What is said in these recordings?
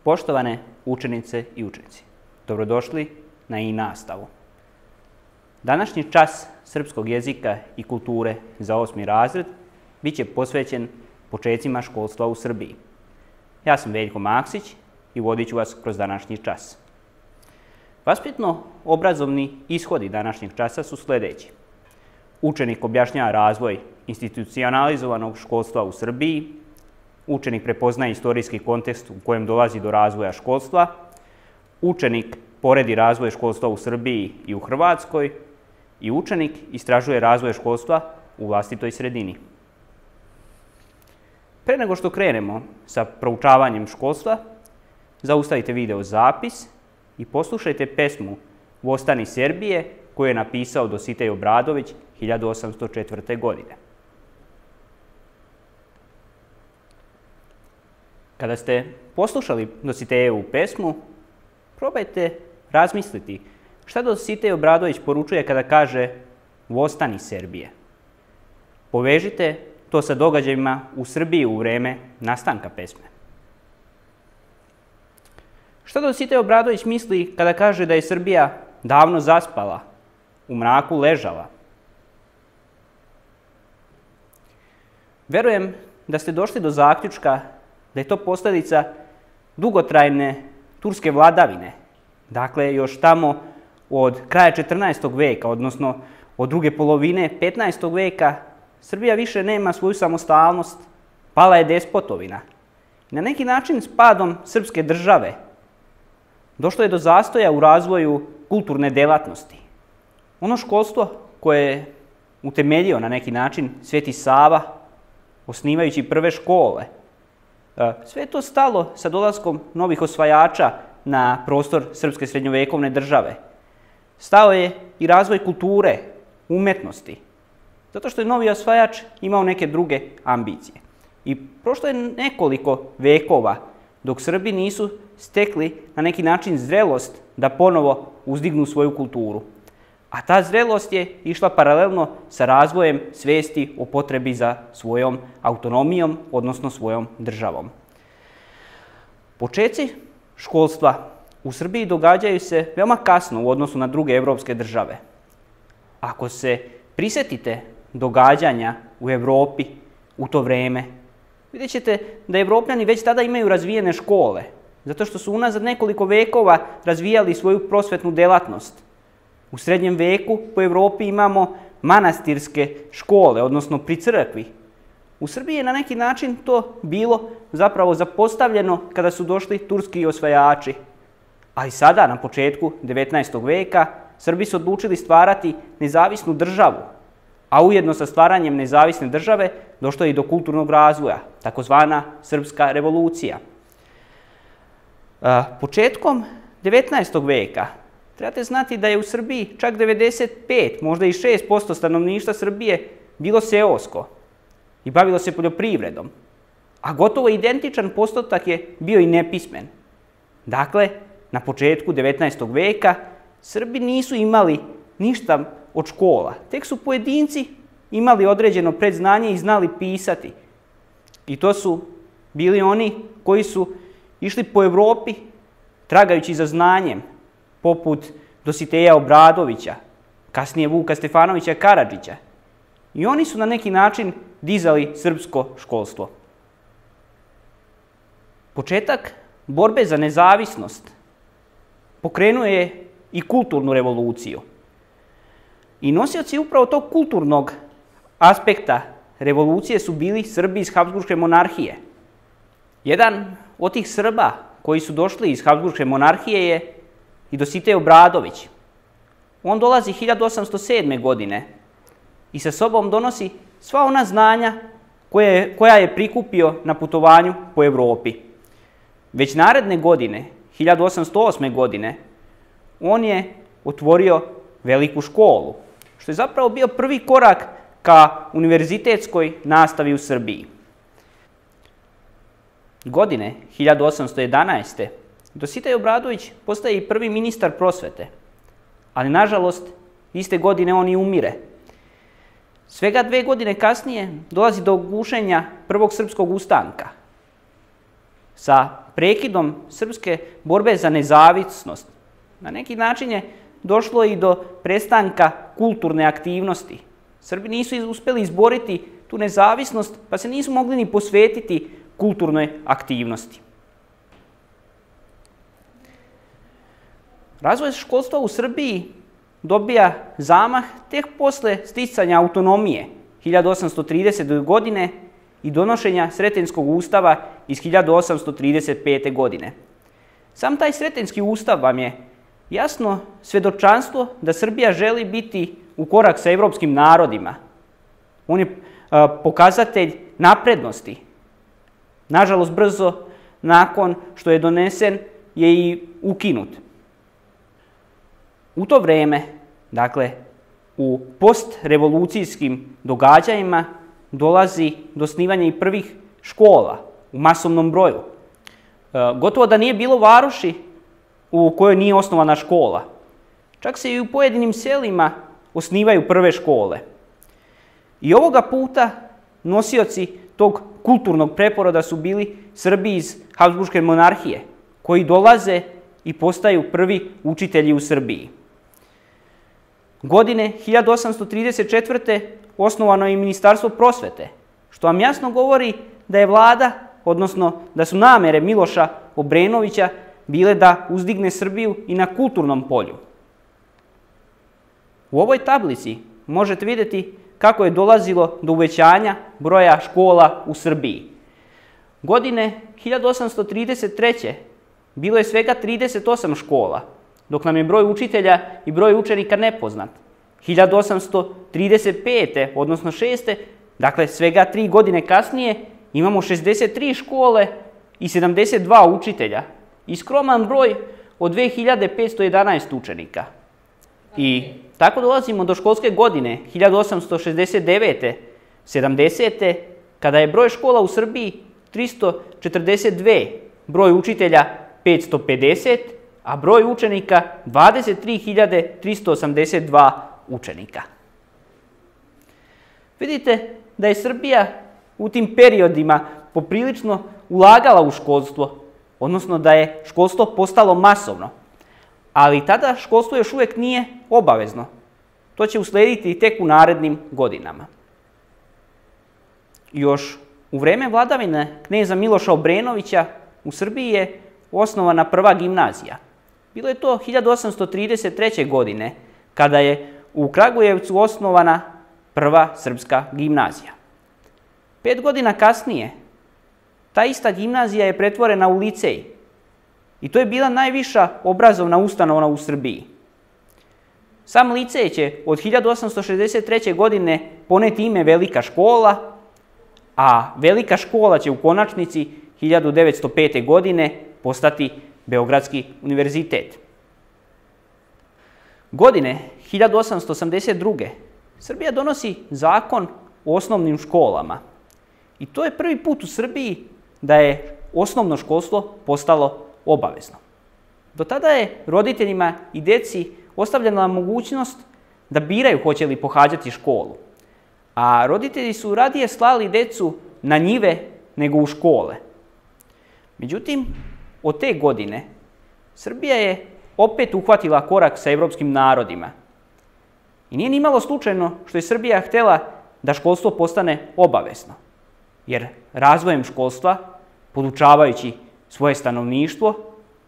Poštovane učenice i učenici, dobrodošli na i-nastavu. Današnji čas srpskog jezika i kulture za 8. razred bit će posvećen počecima školstva u Srbiji. Ja sam Veljko Maksić i vodit ću vas kroz današnji čas. Vaspitno-obrazovni ishodi današnjeg časa su sljedeći. Učenik objašnjava razvoj institucionalizovanog školstva u Srbiji, učenik prepoznaje istorijski kontekst u kojem dolazi do razvoja školstva, učenik poredi razvoj školstva u Srbiji i u Hrvatskoj i učenik istražuje razvoj školstva u vlastitoj sredini. Pre nego što krenemo sa proučavanjem školstva, zaustavite video zapis i poslušajte pesmu Vostani Serbije koju je napisao Dositej Obradović 1804. godine. Kada ste poslušali Dositejevu pesmu, probajte razmisliti šta Dositej Obradović poručuje kada kaže Vostani Serbije. Povežite to sa događajima u Srbiji u vreme nastanka pesme. Šta Dositej Obradović misli kada kaže da je Srbija davno zaspala, u mraku ležala? Verujem da ste došli do zaključka da je to posljedica dugotrajne turske vladavine. Dakle, još tamo od kraja 14. veka, odnosno od druge polovine 15. veka, Srbija više nema svoju samostalnost, pala je despotovina. Na neki način s padom srpske države došlo je do zastoja u razvoju kulturne delatnosti. Ono školstvo koje je utemeljio na neki način Sveti Sava, osnivajući prve škole, sve je to stalo sa dolaskom novih osvajača na prostor srpske srednjovekovne države. Stao je i razvoj kulture, umetnosti, zato što je novi osvajač imao neke druge ambicije. I prošlo je nekoliko vekova dok Srbi nisu stekli na neki način zrelost da ponovo uzdignu svoju kulturu. A ta zrelost je išla paralelno sa razvojem svesti o potrebi za svojom autonomijom, odnosno svojom državom. Počeci školstva u Srbiji događaju se veoma kasno u odnosu na druge evropske države. Ako se prisjetite događanja u Evropi u to vreme, vidjet ćete da Evropljani već tada imaju razvijene škole, zato što su unazad nekoliko vekova razvijali svoju prosvetnu delatnost. U srednjem veku po Evropi imamo manastirske škole, odnosno pri crkvi. U Srbiji je na neki način to bilo zapravo zapostavljeno kada su došli turski osvajači. Ali sada, na početku 19. veka, Srbi su odlučili stvarati nezavisnu državu, a ujedno sa stvaranjem nezavisne države došlo je i do kulturnog razvoja, takozvana Srpska revolucija. Početkom 19. veka trebate znati da je u Srbiji čak 95, možda i 6% stanovništva Srbije bilo seosko i bavilo se poljoprivredom, a gotovo identičan postotak je bio i nepismen. Dakle, na početku 19. veka Srbi nisu imali ništa od škola, tek su pojedinci imali određeno predznanje i znali pisati. I to su bili oni koji su išli po Evropi tragajući za znanjem, poput Dositeja Obradovića, kasnije Vuka Stefanovića Karadžića. I oni su na neki način dizali srpsko školstvo. Početak borbe za nezavisnost pokrenuo je i kulturnu revoluciju. I nosioci upravo tog kulturnog aspekta revolucije su bili Srbi iz Habsburške monarhije. Jedan od tih Srba koji su došli iz Habsburške monarhije je i Dositej Obradović. On dolazi 1807. godine i sa sobom donosi sva ona znanja koja je prikupio na putovanju po Evropi. Već naredne godine, 1808. godine, on je otvorio veliku školu, što je zapravo bio prvi korak ka univerzitetskoj nastavi u Srbiji. Godine 1811. Dositej Obradović postaje i prvi ministar prosvete, ali nažalost iste godine on i umire. Svega 2 godine kasnije dolazi do gušenja prvog srpskog ustanka sa prekidom srpske borbe za nezavisnost na neki način je došlo i do prestanka kulturne aktivnosti. Srbi nisu uspjeli izboriti tu nezavisnost, pa se nisu mogli ni posvetiti kulturnoj aktivnosti. Razvoj školstva u Srbiji dobija zamah tek posle sticanja autonomije 1830. godine i donošenja Sretenjskog ustava iz 1835. godine. Sam taj Sretenjski ustav vam je jasno svedočanstvo da Srbija želi biti u korak sa evropskim narodima. On je pokazatelj naprednosti. Nažalost, brzo nakon što je donesen je i ukinut. U to vreme, dakle, u postrevolucijskim događajima dolazi do osnivanja i prvih škola u masovnom broju. Gotovo da nije bilo varoši u kojoj nije osnovana škola. Čak se i u pojedinim selima osnivaju prve škole. I ovoga puta nosioci tog kulturnog preporoda su bili Srbi iz Habsburške monarhije, koji dolaze i postaju prvi učitelji u Srbiji. Godine 1834. osnovano je i Ministarstvo prosvete, što vam jasno govori da je vlada, odnosno da su namere Miloša Obrenovića bile da uzdigne Srbiju i na kulturnom polju. U ovoj tablici možete vidjeti kako je dolazilo do uvećanja broja škola u Srbiji. Godine 1833. bilo je svega 38 škola, dok nam je broj učitelja i broj učenika nepoznat. 1835. odnosno 6. dakle svega 3 godine kasnije, imamo 63 škole i 72 učitelja i skroman broj od 2511 učenika. I tako dolazimo do školske godine 1869. 70. kada je broj škola u Srbiji 342, broj učitelja 550, a broj učenika 23.382 učenika. Vidite da je Srbija u tim periodima poprilično ulagala u školstvo, odnosno da je školstvo postalo masovno. Ali tada školstvo još uvijek nije obavezno. To će uslediti tek u narednim godinama. Još u vreme vladavine kneza Miloša Obrenovića u Srbiji je osnovana prva gimnazija. Bilo je to 1833. godine, kada je u Kragujevcu osnovana prva srpska gimnazija. 5 godina kasnije, ta ista gimnazija je pretvorena u licej i to je bila najviša obrazovna ustanova u Srbiji. Sam licej će od 1863. godine poneti ime Velika škola, a Velika škola će u konačnici 1905. godine postati Beogradski univerzitet. Godine 1882. Srbija donosi zakon o osnovnim školama. I to je prvi put u Srbiji da je osnovno školstvo postalo obavezno. Do tada je roditeljima i deci ostavljena mogućnost da biraju hoće li pohađati školu. A roditelji su radije slali decu na njive nego u škole. Međutim, od te godine Srbija je opet uhvatila korak sa evropskim narodima. I nije ni malo slučajno što je Srbija htjela da školstvo postane obavezno. Jer razvojem školstva, podučavajući svoje stanovništvo,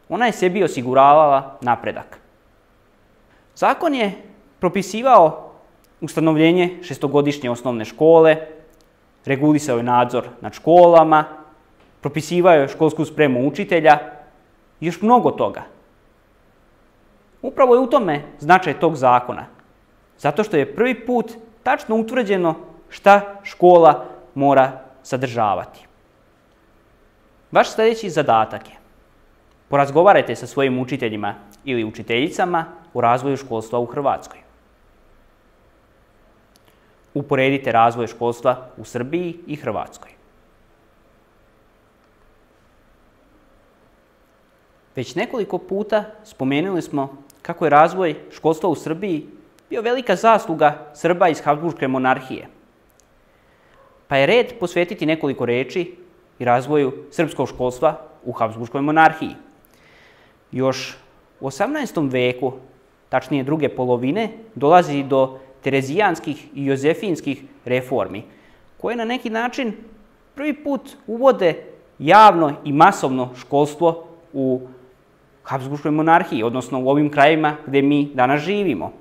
ona je sebi osiguravala napredak. Zakon je propisivao ustanovljenje šestogodišnje osnovne škole, regulisao je nadzor nad školama, propisivao je školsku spremu učitelja i još mnogo toga. Upravo je u tome značaj tog zakona, zato što je prvi put tačno utvrđeno šta škola mora sadržavati. Vaš sljedeći zadatak je: porazgovarajte sa svojim učiteljima ili učiteljicama o razvoju školstva u Hrvatskoj. Uporedite razvoj školstva u Srbiji i Hrvatskoj. Već nekoliko puta spomenuli smo kako je razvoj školstva u Srbiji bio velika zasluga Srba iz Habsburške monarhije. Pa je red posvetiti nekoliko reči i razvoju srpskog školstva u Habsburškoj monarhiji. Još u 18. veku, tačnije druge polovine, dolazi do terezijanskih i jozefinskih reformi, koje na neki način prvi put uvode javno i masovno školstvo u Habsburškoj monarhiji, odnosno u ovim krajevima gdje mi danas živimo.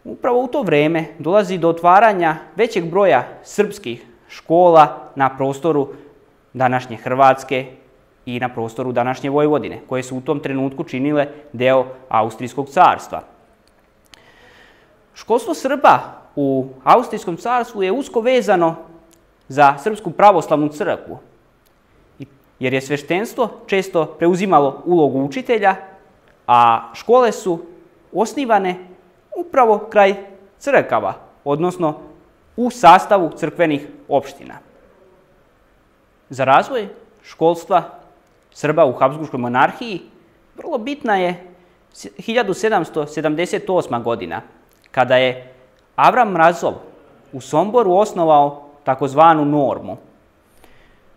Upravo u to vreme dolazi do otvaranja većeg broja srpskih škola na prostoru današnje Hrvatske i na prostoru današnje Vojvodine, koje su u tom trenutku činile deo Austrijskog carstva. Školstvo Srba u Austrijskom carstvu je usko vezano za Srpsku pravoslavnu crkvu, jer je sveštenstvo često preuzimalo ulogu učitelja, a škole su osnivane upravo kraj crkava, odnosno u sastavu crkvenih opština. Za razvoj školstva Srba u Habsburškoj monarhiji vrlo bitna je 1778. godina, kada je Avram Mrazov u Somboru osnovao takozvanu normu.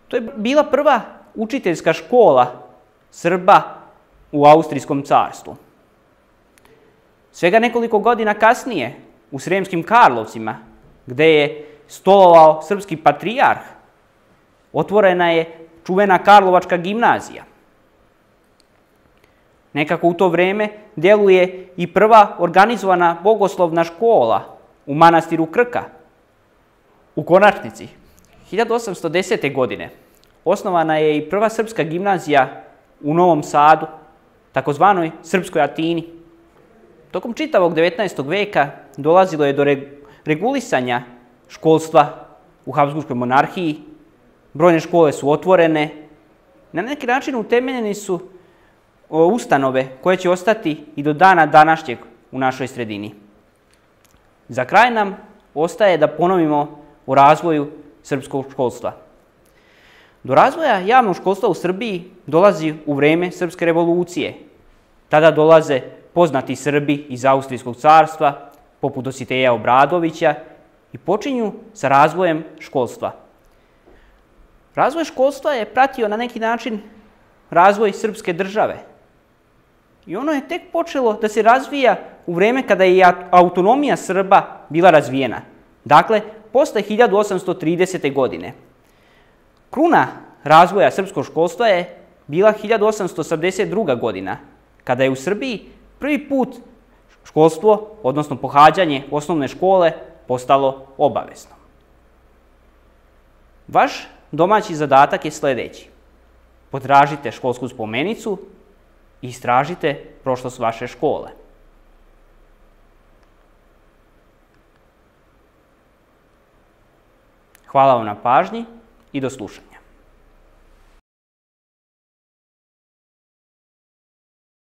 To je bila prva učiteljska škola Srba u Austrijskom carstvu. Svega nekoliko godina kasnije, u Sremskim Karlovcima, gde je stolovao srpski patrijarh, otvorena je čuvena Karlovačka gimnazija. Nekako u to vreme djeluje i prva organizovana bogoslovna škola u manastiru Krka. U konačnici, 1810. godine osnovana je i prva srpska gimnazija u Novom Sadu, takozvanoj Srpskoj Atini. Tokom čitavog 19. veka dolazilo je do regulisanja školstva u Habsburškoj monarhiji. Brojne škole su otvorene. Na neki način utemeljeni su ustanove koje će ostati i do dana današnjeg u našoj sredini. Za kraj nam ostaje da ponovimo o razvoju srpskog školstva. Do razvoja javnog školstva u Srbiji dolazi u vreme Srpske revolucije. Tada dolaze poznati Srbi iz Austrijskog carstva, poput Dositeja Obradovića, i počinju sa razvojem školstva. Razvoj školstva je pratio na neki način razvoj srpske države. I ono je tek počelo da se razvija u vreme kada je autonomija Srba bila razvijena. Dakle, posle 1830. godine. Kruna razvoja srpskog školstva je bila 1882. godina, kada je u Srbiji prvi put školstvo, odnosno pohađanje osnovne škole, postalo obavezno. Vaš domaći zadatak je sljedeći. Potražite školsku spomenicu i istražite prošlost vaše škole. Hvala vam na pažnji i do slušanja.